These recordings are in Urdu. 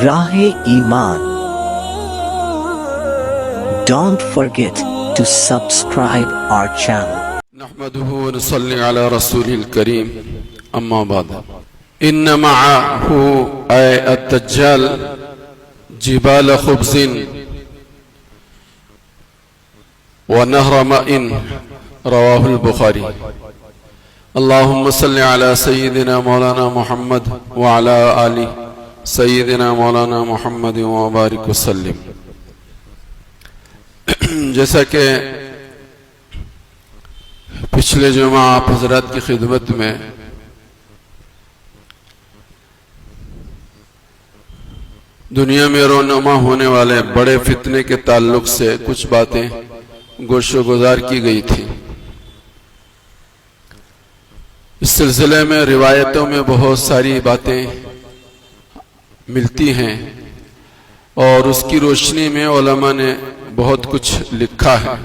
راہ ایمان. Don't forget to subscribe our channel. نحمده ونصلي على رسوله الكريم أما بعد إن معه أي الدجال جبال خبز ونهر ماء رواه البخاري. اللهم صل على سيدنا مولانا محمد وعلى آل سیدنا مولانا محمد وبارک وسلم. جیسا کہ پچھلے جمعہ آپ حضرات کی خدمت میں دنیا میں رونما ہونے والے بڑے فتنے کے تعلق سے کچھ باتیں گوش و گزار کی گئی تھی. اس سلسلے میں روایتوں میں بہت ساری باتیں ملتی ہیں اور اس کی روشنی میں علماء نے بہت کچھ لکھا ہے.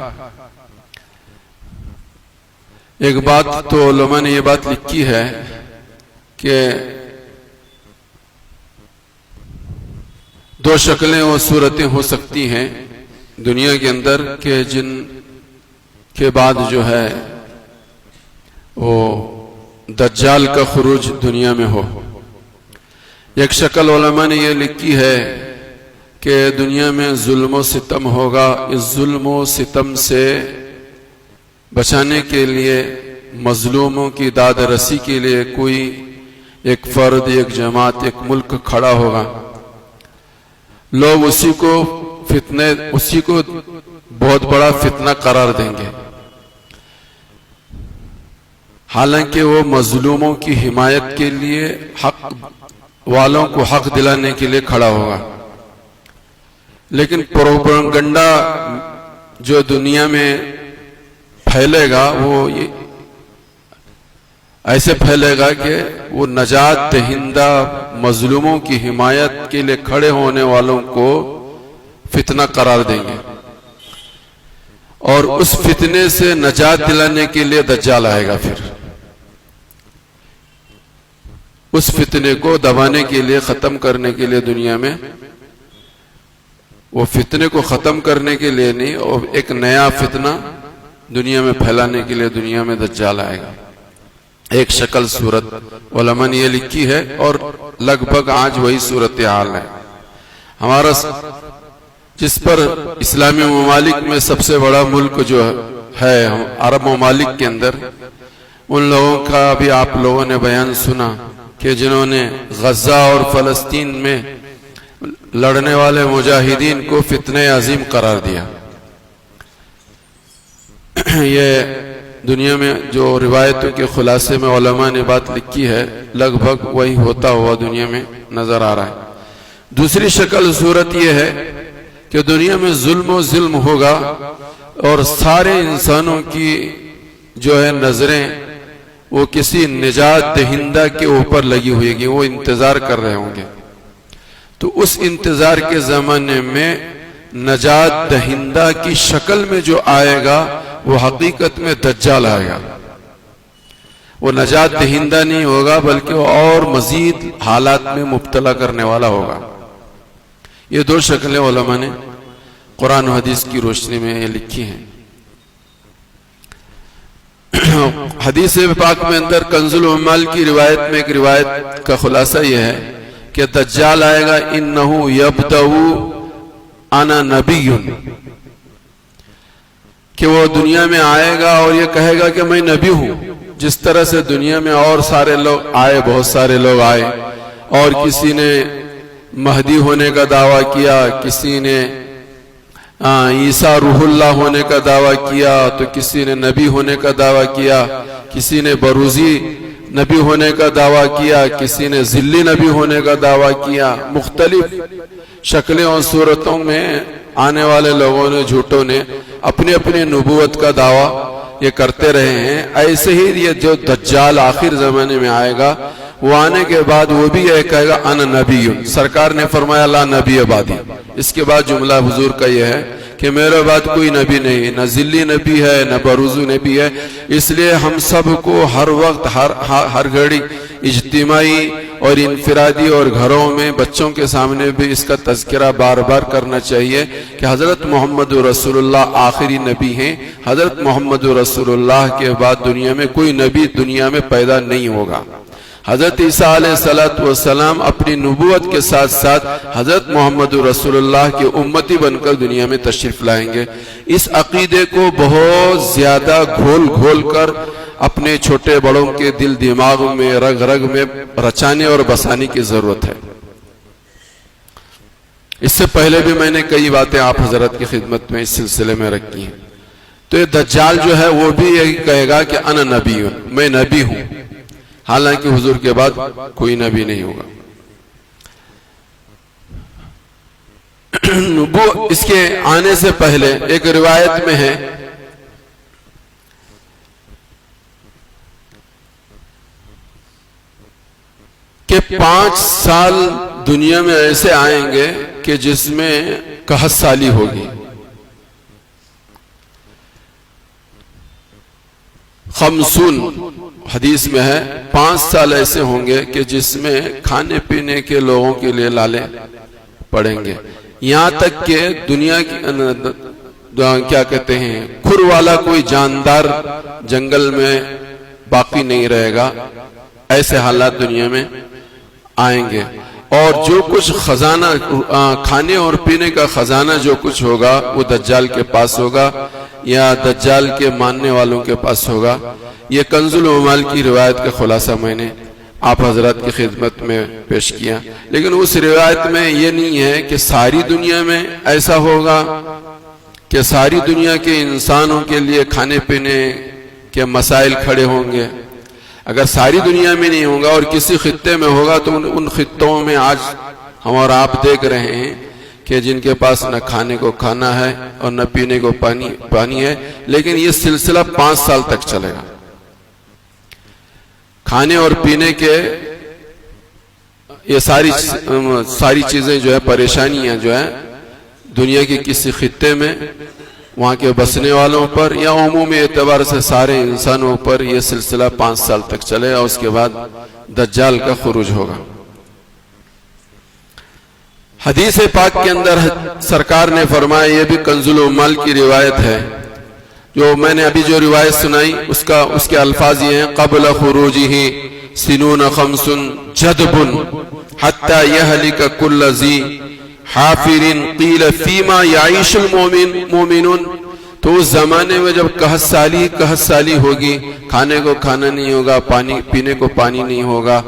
ایک بات تو علماء نے یہ بات لکھی ہے کہ دو شکلیں اور صورتیں ہو سکتی ہیں دنیا کے اندر کہ جن کے بعد جو ہے وہ دجال کا خروج دنیا میں ہو. ایک شکل علماء نے یہ لکھی ہے کہ دنیا میں ظلم و ستم ہوگا. اس ظلم و ستم سے بچانے کے لیے مظلوموں کی داد رسی کے لیے کوئی ایک فرد، ایک جماعت، ایک ملک کھڑا ہوگا. لوگ اسی کو بہت بڑا فتنہ قرار دیں گے، حالانکہ وہ مظلوموں کی حمایت کے لیے، حق والوں کو حق دلانے کے لیے کھڑا ہوگا. لیکن پروپیگنڈا جو دنیا میں پھیلے گا وہ ایسے پھیلے گا کہ وہ نجات دہندہ مظلوموں کی حمایت کے لیے کھڑے ہونے والوں کو فتنہ قرار دیں گے، اور اس فتنے سے نجات دلانے کے لیے دجال آئے گا. پھر اس فتنے کو دبانے کے لیے، ختم کرنے کے لیے دنیا میں، وہ فتنے کو ختم کرنے کے لیے نہیں، اور ایک نیا فتنہ دنیا میں پھیلانے کے لیے دنیا میں دجال آئے گا. ایک شکل صورت علماء نے یہ لکھی ہے اور لگ بھگ آج وہی صورتحال ہے. ہمارا جس پر اسلامی ممالک میں سب سے بڑا ملک جو ہے عرب ممالک کے اندر، ان لوگوں کا بھی آپ لوگوں نے بیان سنا کہ جنہوں نے غزہ اور فلسطین میں لڑنے والے مجاہدین کو فتنہ عظیم قرار دیا. یہ دنیا میں جو روایتوں کے خلاصے میں علماء نے بات لکھی ہے، لگ بھگ وہی ہوتا ہوا دنیا میں نظر آ رہا ہے. دوسری شکل صورت یہ ہے کہ دنیا میں ظلم و ظلم ہوگا اور سارے انسانوں کی جو ہے نظریں وہ کسی نجات دہندہ کے اوپر لگی ہوئے گی، وہ انتظار کر رہے ہوں گے. تو اس انتظار کے زمانے میں نجات دہندہ کی شکل میں جو آئے گا وہ حقیقت میں دجال آئے گا. وہ نجات دہندہ نہیں ہوگا بلکہ وہ اور مزید حالات میں مبتلا کرنے والا ہوگا. یہ دو شکلیں علماء نے قرآن و حدیث کی روشنی میں یہ لکھی ہیں. حدیث پاک میں اندر کنز العمال کی روایت میں ایک روایت کا خلاصہ یہ ہے کہ دجال آئے گا انہو یبدؤ انا نبی، کہ وہ دنیا میں آئے گا اور یہ کہے گا کہ میں نبی ہوں. جس طرح سے دنیا میں اور سارے لوگ آئے، بہت سارے لوگ آئے، اور کسی نے مہدی ہونے کا دعویٰ کیا، کسی نے عیسیٰ روح اللہ ہونے کا دعویٰ کیا، تو کسی نے نبی ہونے کا دعویٰ کیا، کسی نے بروزی نبی ہونے کا دعویٰ کیا، کسی نے ذلی نبی ہونے کا دعویٰ کیا. مختلف شکلیں اور صورتوں میں آنے والے لوگوں نے، جھوٹوں نے اپنی اپنی نبوت کا دعویٰ یہ کرتے رہے ہیں. ایسے ہی یہ جو دجال آخر زمانے میں آئے گا، وہ آنے کے بعد وہ بھی یہ کہے گا انا نبی. سرکار نے فرمایا لا نبی بعدی. اس کے بعد جملہ حضور کا یہ ہے کہ میرے بعد کوئی نبی نہیں، نہ ذلی نبی ہے نہ بروزو نبی ہے، اس لیے ہم سب کو ہر وقت ہر گھڑی اجتماعی اور انفرادی اور گھروں میں بچوں کے سامنے بھی اس کا تذکرہ بار بار کرنا چاہیے کہ حضرت محمد رسول اللہ آخری نبی ہیں، حضرت محمد رسول اللہ کے بعد دنیا میں کوئی نبی دنیا میں پیدا نہیں ہوگا۔ حضرت عیسیٰ علیہ السلام اپنی نبوت کے ساتھ ساتھ حضرت محمد رسول اللہ کے امتی بن کر دنیا میں تشریف لائیں گے۔ اس عقیدے کو بہت زیادہ گھول گھول کر اپنے چھوٹے بڑوں کے دل دماغ میں رگ رگ میں رچانے اور بسانے کی ضرورت ہے۔ اس سے پہلے بھی میں نے کئی باتیں آپ حضرت کی خدمت میں اس سلسلے میں رکھی ہیں۔ تو یہ دجال جو ہے وہ بھی یہی کہے گا کہ انا نبی ہوں، میں نبی ہوں، حالانکہ حضور کے بعد کوئی نبی نہیں ہوگا۔ اس کے آنے سے پہلے ایک روایت میں ہے کہ 5 سال دنیا میں ایسے آئیں گے کہ جس میں قحط سالی ہوگی، خمسون حدیث میں ہے 5 سال ایسے ہوں گے کہ جس میں کھانے پینے کے لوگوں کے لیے لالے پڑیں گے، یہاں تک کہ دنیا کی کیا کہتے ہیں کھر والا کوئی جاندار جنگل میں باقی نہیں رہے گا۔ ایسے حالات دنیا میں آئیں گے، اور جو کچھ خزانہ کھانے اور پینے کا خزانہ جو کچھ ہوگا وہ دجال کے پاس ہوگا یا دجال کے ماننے والوں کے پاس ہوگا۔ یہ کنز العمال کی روایت کا خلاصہ میں نے آپ حضرات کی خدمت میں پیش کیا، لیکن اس روایت میں یہ نہیں ہے کہ ساری دنیا میں ایسا ہوگا کہ ساری دنیا کے انسانوں کے لیے کھانے پینے کے مسائل کھڑے ہوں گے۔ اگر ساری دنیا میں نہیں ہوگا اور کسی خطے میں ہوگا تو ان خطوں میں آج ہم اور آپ دیکھ رہے ہیں کہ جن کے پاس نہ کھانے کو کھانا ہے اور نہ پینے کو پانی ہے، لیکن یہ سلسلہ 5 سال تک چلے گا۔ کھانے اور پینے کے یہ ساری چیزیں جو ہے پریشانیاں جو ہے دنیا کے کسی خطے میں وہاں کے بسنے والوں پر یا عمومی اعتبار سے سارے انسانوں پر یہ سلسلہ 5 سال تک چلے گا، اس کے بعد دجال کا خروج ہوگا۔ حدیث پاک کے اندر سرکار نے فرمایا، یہ بھی کنز العمال کی روایت ہے، جو میں نے ابھی جو روایت سنائی اس کے الفاظ یہ ہیں، قبل خروجہ سنون خمس جدب حتی یہلک کل ذی حافر قیل فیما یعیش المومنون۔ تو اس زمانے میں جب قحط سالی ہوگی، کھانے کو کھانا نہیں ہوگا، پانی پینے کو پانی نہیں ہوگا،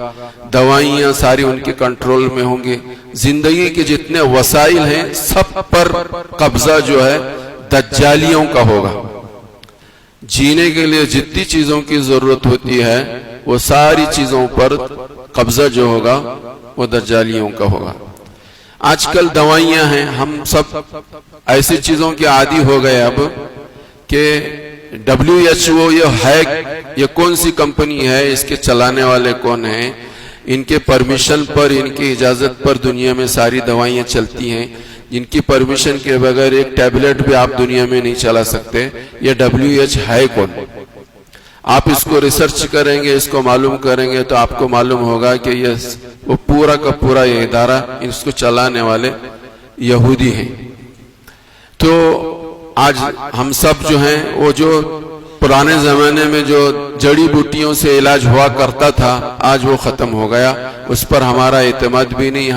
دوائیاں ساری ان کے کنٹرول میں ہوں گی، زندگی کے جتنے وسائل ہیں سب پر قبضہ جو ہے دجالیوں کا ہوگا۔ جینے کے لیے جتنی چیزوں کی ضرورت ہوتی ہے وہ ساری چیزوں پر قبضہ جو ہوگا وہ دجالیوں کا ہوگا۔ آج کل دوائیاں ہیں، ہم سب ایسی چیزوں کے عادی ہو گئے اب کہ WHO یہ کون سی کمپنی ہے، اس کے چلانے والے کون ہیں، ان کے پرمیشن پر ان کی اجازت پر دنیا میں ساری دوائیاں چلتی ہیں، جن کی پرمیشن کے بغیر ایک ٹیبلٹ بھی آپ دنیا میں نہیں چلا سکتے۔ یہ WHO ہے کون؟ آپ اس کو ریسرچ کریں گے، اس کو معلوم کریں گے تو آپ کو معلوم ہوگا کہ وہ پورا کا پورا یہ ادارہ اس کو چلانے والے یہودی ہیں۔ تو آج ہم سب جو ہیں وہ جو پرانے زمانے میں جو جڑی بوٹیوں سے علاج ہوا کرتا تھا آج وہ ختم ہو گیا، اس پر ہمارا اعتماد بھی نہیں،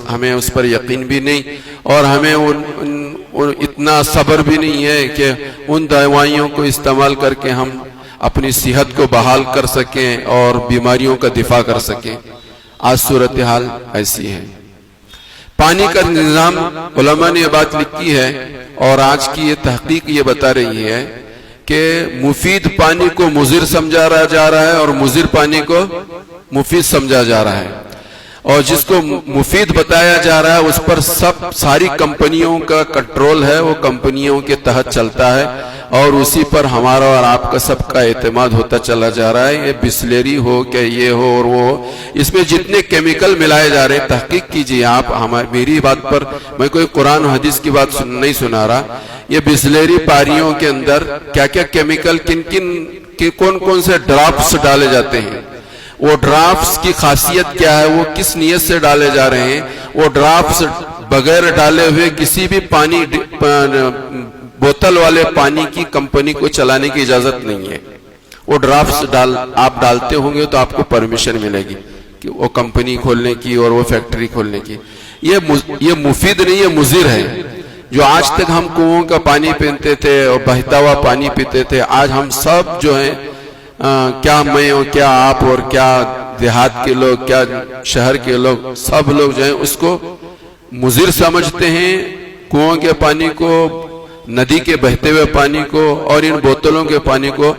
ہمیں اس پر یقین بھی نہیں، اور ہمیں اتنا صبر بھی نہیں ہے کہ ان دوائیوں کو استعمال کر کے ہم اپنی صحت کو بحال کر سکیں اور بیماریوں کا دفاع کر سکیں۔ آج صورتحال ایسی ہے۔ پانی کا نظام علماء نے یہ بات لکھی ہے اور آج کی یہ تحقیق یہ بتا رہی ہے کہ مفید پانی کو مضر سمجھا جا رہا ہے اور مضر پانی کو مفید سمجھا جا رہا ہے، اور جس کو مفید بتایا جا رہا ہے اس پر ساری کمپنیوں کا کنٹرول ہے، وہ کمپنیوں کے تحت چلتا ہے، اور اسی پر ہمارا اور آپ کا سب کا اعتماد ہوتا چلا جا رہا ہے. یہ بسلری ہو کہ یہ ہو اور وہ ہو, اس میں جتنے کیمیکل ملائے جا رہے ہیں تحقیق کیجئے آپ. میری بات پر میں کوئی قرآن و حدیث کی بات نہیں سنا رہا. یہ بسلری پاریوں کے اندر کیا کیا کیمیکل کون کون سے ڈراپس ڈالے جاتے ہیں, وہ ڈراپس کی خاصیت کیا ہے, وہ کس نیت سے ڈالے جا رہے ہیں. وہ ڈراپس بغیر ڈالے ہوئے کسی بھی پانی بوتل والے پانی کی کمپنی کو چلانے کی اجازت نہیں ہے. وہ ڈراپس آپ ڈالتے ہوں گے تو آپ کو پرمیشن ملے گی کہ وہ کمپنی کھولنے کی اور وہ فیکٹری کھولنے کی. یہ مفید نہیں, یہ مضر ہے. جو آج تک ہم کنووں کا پانی پیتے تھے اور بہتا ہوا پانی پیتے تھے, آج ہم سب جو ہیں کیا میں اور کیا آپ اور کیا دیہات کے لوگ کیا شہر کے لوگ, سب لوگ جو ہیں اس کو مضر سمجھتے ہیں. کنووں کے پانی کو, ندی کے بہتے ہوئے پانی کو اور ان بوتلوں کے پانی کو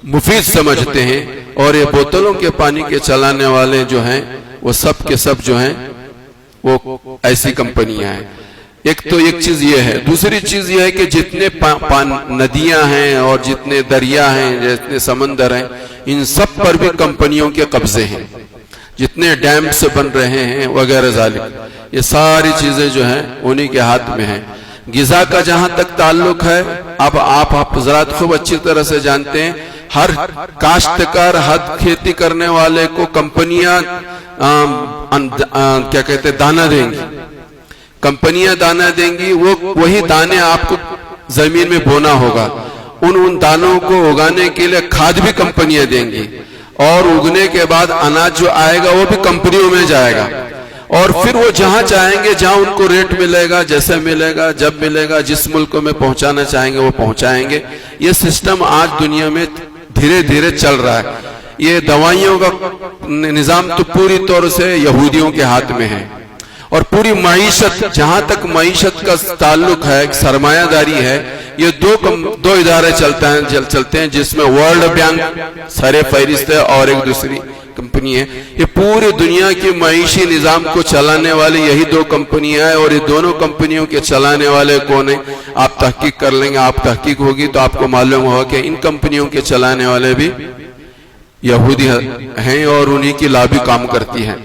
مفید سمجھتے ہیں. اور یہ بوتلوں کے پانی کے چلانے والے جو ہیں وہ سب کے سب جو ہیں وہ ایسی کمپنیاں ہیں. ایک چیز یہ ہے. دوسری چیز یہ ہے کہ جتنے ندیاں ہیں اور جتنے دریا ہیں, جتنے سمندر ہیں, ان سب پر بھی کمپنیوں کے قبضے ہیں. جتنے ڈیمز بن رہے ہیں وغیرہ ذالک, یہ ساری چیزیں جو ہیں انہی کے ہاتھ میں ہیں. غذا کا جہاں تک تعلق ہے, اب آپ حضرات خوب اچھی طرح سے جانتے ہیں, ہر کاشتکار, ہر کھیتی کرنے والے کو کمپنیاں کیا کہتے ہیں دانہ دیں گی. کمپنیاں دانہ دیں گی, وہی دانے آپ کو زمین میں بونا ہوگا. ان دانوں کو اگانے کے لیے کھاد بھی کمپنیاں دیں گی, اور اگنے کے بعد اناج جو آئے گا وہ بھی کمپنیوں میں جائے گا. اور پھر وہ جہاں چاہیں گے, جہاں ان کو ریٹ ملے گا, جیسے ملے گا, جب ملے گا, جس ملک میں پہنچانا چاہیں گے وہ پہنچائیں گے. یہ سسٹم آج دنیا میں دھیرے دھیرے چل رہا ہے. یہ دوائیوں کا نظام تو پوری طور سے یہودیوں کے ہاتھ میں ہے. اور پوری معیشت, جہاں تک معیشت کا تعلق ہے, سرمایہ داری ہے, یہ دو ادارے چلتے ہیں جس میں ورلڈ بینک سر فہرست ہے اور ایک دوسری کمپنی ہے. یہ پوری دنیا کی معیشی نظام کو چلانے والے یہی دو کمپنیاں ہیں. اور یہ دونوں کمپنیوں کے چلانے والے کون ہیں آپ تحقیق کر لیں گے. آپ تحقیق ہوگی تو آپ کو معلوم ہوگا کہ ان کمپنیوں کے چلانے والے بھی یہودی ہیں اور انہی کی لابی کام کرتی ہے.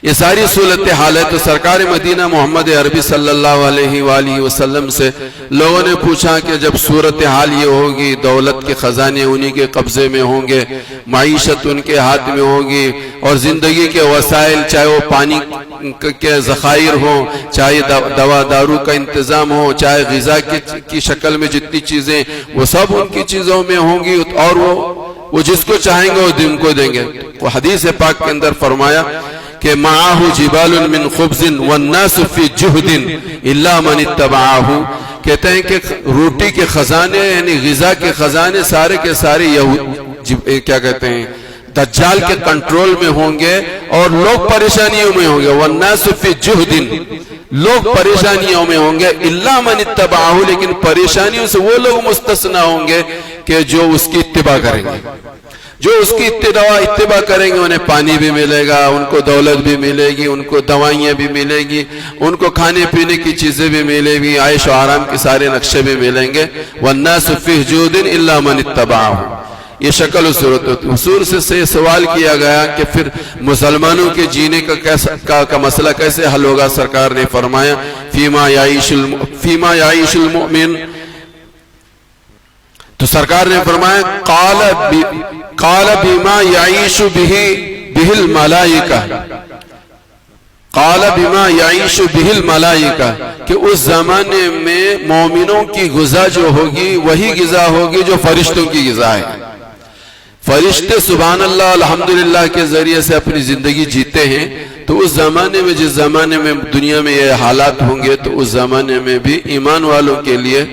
یہ ساری صورتحال ہے. تو سرکار مدینہ محمد عربی صلی اللہ علیہ وآلہ وسلم سے لوگوں نے پوچھا کہ جب صورتحال یہ ہوگی, دولت کے خزانے انہی کے قبضے میں ہوں گے, معیشت ان کے ہاتھ میں ہوگی, اور زندگی کے وسائل, چاہے وہ پانی کے ذخائر ہوں, چاہے دوا دارو کا انتظام ہو, چاہے غذا کی شکل میں جتنی چیزیں, وہ سب ان کی چیزوں میں ہوں گی, اور وہ جس کو چاہیں گے وہ ان کو دیں گے. وہ حدیث پاک کے اندر فرمایا کہ معاہ جبال من خبز والناس فی جہد الا من اتبعاہ. کہتے ہیں کہ روٹی کے خزانے یعنی غذا کے خزانے سارے کے سارے کیا کہتے ہیں دجال کے کنٹرول میں ہوں گے, اور لوگ پریشانیوں میں ہوں گے. والناس فی جہد, لوگ پریشانیوں میں ہوں گے. الا من اتبعاہ, لیکن پریشانیوں سے وہ لوگ مستثنا ہوں گے کہ جو اس کی اتباع کریں گے. جو اس کی اتباع کریں گے انہیں پانی بھی ملے گا, ان کو دولت بھی ملے گی, ان کو دوائیاں بھی ملے گی, ان کو کھانے پینے کی چیزیں بھی ملے گی, عیش و آرام کے سارے نقشے بھی ملیں گے. والناس فی جود الا من اتبعہ. یہ شکل و صورت ہوتی. حضور سے سوال کیا گیا کہ پھر مسلمانوں کے جینے کا مسئلہ کیسے حل ہوگا. سرکار نے فرمایا فیما یعیش المؤمن. تو سرکار نے فرمایا قال بما يعيش به الملائکہ, قال بما يعيش به الملائکہ, کہ اس زمانے میں مومنوں کی غذا جو ہوگی وہی غذا ہوگی جو فرشتوں کی غذا ہے. فرشتے سبحان اللہ الحمدللہ کے ذریعے سے اپنی زندگی جیتے ہیں. تو اس زمانے میں, جس زمانے میں دنیا میں یہ حالات ہوں گے, تو اس زمانے میں بھی ایمان والوں کے لیے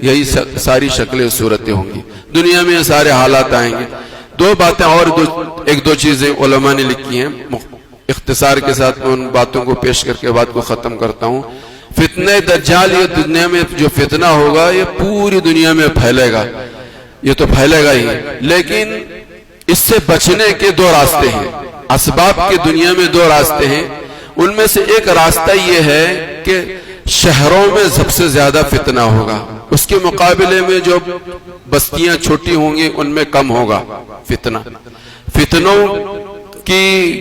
یہی ساری شکلیں صورتیں ہوں گی. دنیا میں سارے حالات آئیں گے. دو باتیں اور ایک دو چیزیں علماء نے لکھی ہیں. اختصار کے ساتھ میں ان باتوں کو پیش کر کے بات کو ختم کرتا ہوں. فتنہ دجال, یہ دنیا میں جو فتنہ ہوگا یہ پوری دنیا میں پھیلے گا. یہ تو پھیلے گا ہی, لیکن اس سے بچنے کے دو راستے ہیں. اسباب کی دنیا میں دو راستے ہیں. ان میں سے ایک راستہ یہ ہے کہ شہروں میں سب سے زیادہ فتنہ ہوگا. اس کے مقابلے میں جو بستیاں چھوٹی ہوں گی ان میں کم ہوگا فتنہ. فتنوں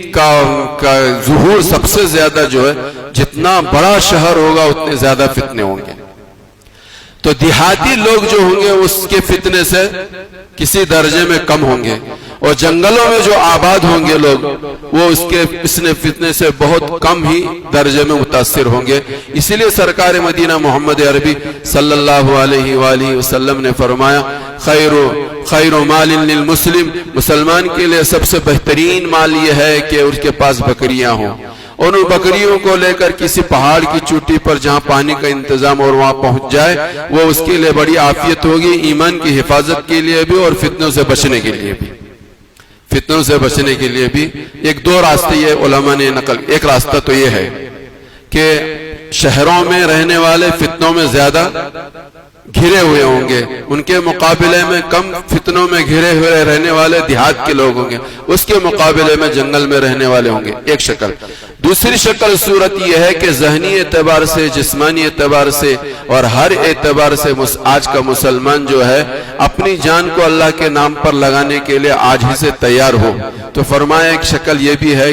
کا ظہور سب سے زیادہ جو ہے جتنا بڑا شہر ہوگا اتنے زیادہ فتنے ہوں گے. تو دیہاتی لوگ جو ہوں گے اس کے فتنے سے کسی درجے میں کم ہوں گے، اور جنگلوں میں جو آباد ہوں گے لوگ وہ اس نے فتنے سے بہت کم ہی درجے میں متاثر ہوں گے. اسی لیے سرکار مدینہ محمد عربی صلی اللہ علیہ وآلہ وسلم نے فرمایا خیر مال للمسلم، مسلمان کے لیے سب سے بہترین مال یہ ہے کہ اس کے پاس بکریاں ہوں، اور ان بکریوں کو لے کر کسی پہاڑ کی چوٹی پر جہاں پانی کا انتظام اور وہاں پہنچ جائے وہ اس کے لیے بڑی عافیت ہوگی، ایمان کی حفاظت کے لیے بھی اور فتنوں سے بچنے کے لیے بھی. فتنوں سے بچنے کے لیے بھی ایک دو راستے یہ علماء نے نقل. ایک راستہ تو یہ ہے کہ شہروں میں رہنے والے فتنوں میں زیادہ گھرے ہوئے ہوں گے، ان کے مقابلے میں کم فتنوں میں گھرے ہوئے رہنے والے دیہات کے لوگ ہوں گے، اس کے مقابلے میں جنگل میں رہنے والے ہوں گے. ایک شکل. دوسری شکل صورت یہ ہے کہ ذہنی اعتبار سے، جسمانی اعتبار سے اور ہر اعتبار سے آج کا مسلمان جو ہے اپنی جان کو اللہ کے نام پر لگانے کے لیے آج ہی سے تیار ہو. تو فرمایا ایک شکل یہ بھی ہے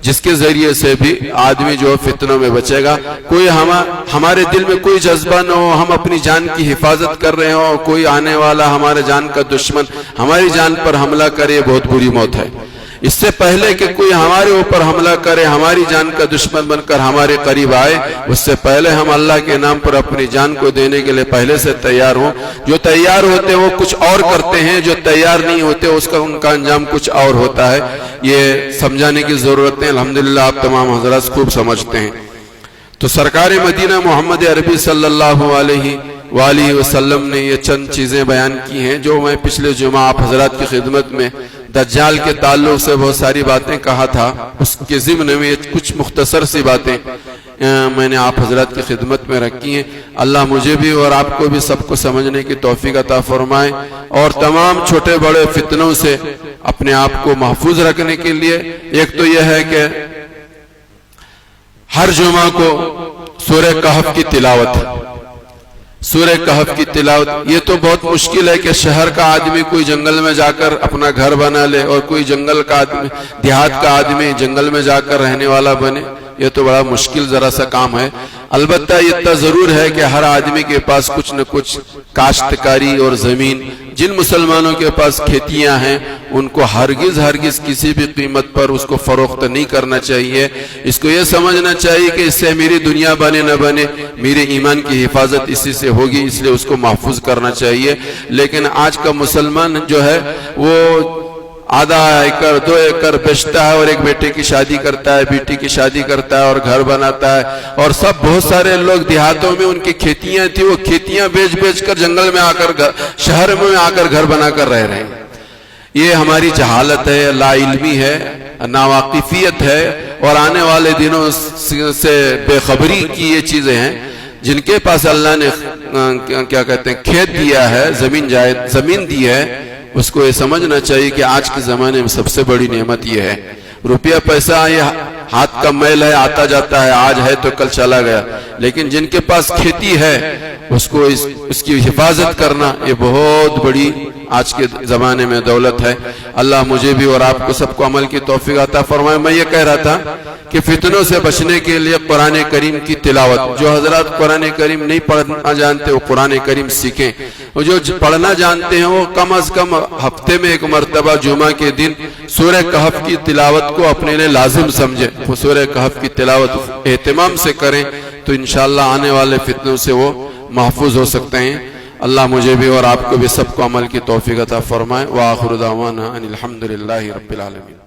جس کے ذریعے سے بھی آدمی جو فتنوں میں بچے گا. کوئی ہمارے دل میں کوئی جذبہ نہ ہو، ہم اپنی جان کی حفاظت کر رہے ہوں، کوئی آنے والا ہمارے جان کا دشمن ہماری جان پر حملہ کرے، بہت بری موت ہے. اس سے پہلے کہ کوئی ہمارے اوپر حملہ کرے، ہماری جان کا دشمن بن کر ہمارے قریب آئے، اس سے پہلے ہم اللہ کے نام پر اپنی جان کو دینے کے لیے پہلے سے تیار ہوں. جو تیار ہوتے ہیں وہ کچھ اور کرتے ہیں، جو تیار نہیں ہوتے ان کا انجام کچھ اور ہوتا ہے. یہ سمجھانے کی ضرورت ہے. الحمدللہ آپ تمام حضرات خوب سمجھتے ہیں. تو سرکار مدینہ محمد عربی صلی اللہ علیہ وآلہ وسلم نے یہ چند چیزیں بیان کی ہیں جو میں پچھلے جمعہ آپ حضرات کی خدمت میں دجال کے تعلق سے بہت ساری باتیں کہا تھا. اس کے ضمن میں کچھ مختصر سی باتیں میں نے آپ حضرات کی خدمت میں رکھی ہیں. اللہ مجھے بھی اور آپ کو بھی سب کو سمجھنے کی توفیق عطا فرمائے، اور تمام چھوٹے بڑے فتنوں سے اپنے آپ کو محفوظ رکھنے کے لیے ایک تو یہ ہے کہ ہر جمعہ کو سورہ کہف کی تلاوت. سورہ کہف کی تلاوت یہ تو بہت مشکل ہے کہ شہر کا آدمی کوئی جنگل میں جا کر اپنا گھر بنا لے اور کوئی جنگل کا آدمی، دیہات کا آدمی جنگل میں جا کر رہنے والا بنے. یہ تو بڑا مشکل ذرا سا کام ہے. البتہ یہ اتنا ضرور ہے کہ ہر آدمی کے پاس کچھ نہ کچھ کاشتکاری اور زمین، جن مسلمانوں کے پاس کھیتیاں ہیں ان کو ہرگز کسی بھی قیمت پر اس کو فروخت نہیں کرنا چاہیے. اس کو یہ سمجھنا چاہیے کہ اس سے میری دنیا بنے نہ بنے، میرے ایمان کی حفاظت اسی سے ہوگی، اس لیے اس کو محفوظ کرنا چاہیے. لیکن آج کا مسلمان جو ہے وہ آدھا ایکڑ 2 ایکڑ بیچتا ہے اور ایک بیٹے کی شادی کرتا ہے، بیٹی کی شادی کرتا ہے اور گھر بناتا ہے. اور بہت سارے لوگ دیہاتوں میں ان کی کھیتیاں تھی، وہ کھیتیاں بیچ کر جنگل میں آ کر شہر میں آ کر گھر بنا کر رہ رہے ہیں. یہ ہماری جہالت ہے، لا علمی ہے، ناواقفیت ہے، اور آنے والے دنوں سے بے خبری کی یہ چیزیں ہیں. جن کے پاس اللہ نے کیا کہتے ہیں کھیت دیا ہے، زمین دی ہے، اس کو یہ سمجھنا چاہیے کہ آج کے زمانے میں سب سے بڑی نعمت یہ ہے. روپیہ پیسہ یہ ہاتھ کا میل ہے، آتا جاتا ہے، آج ہے تو کل چلا گیا. لیکن جن کے پاس کھیتی ہے اس کو اس کی حفاظت کرنا یہ بہت بڑی آج کے زمانے میں دولت ہے. اللہ مجھے بھی اور آپ کو سب کو عمل کی توفیق عطا فرمائے. میں یہ کہہ رہا تھا کہ فتنوں سے بچنے کے لیے قرآن کریم کی تلاوت. جو حضرات قرآن کریم نہیں پڑھنا جانتے وہ قرآن کریم سیکھیں، اور جو پڑھنا جانتے ہیں وہ کم از کم ہفتے میں ایک مرتبہ جمعہ کے دن سورہ کہف کی تلاوت کو اپنے لیے لازم سمجھیں. وہ سورہ کہف کی تلاوت اہتمام سے کریں تو انشاءاللہ آنے والے فتنوں سے وہ محفوظ ہو سکتے ہیں. اللہ مجھے بھی اور آپ کو بھی سب کو عمل کی توفیق عطا فرمائے. وآخر دعوانا ان الحمدللہ رب العالمین.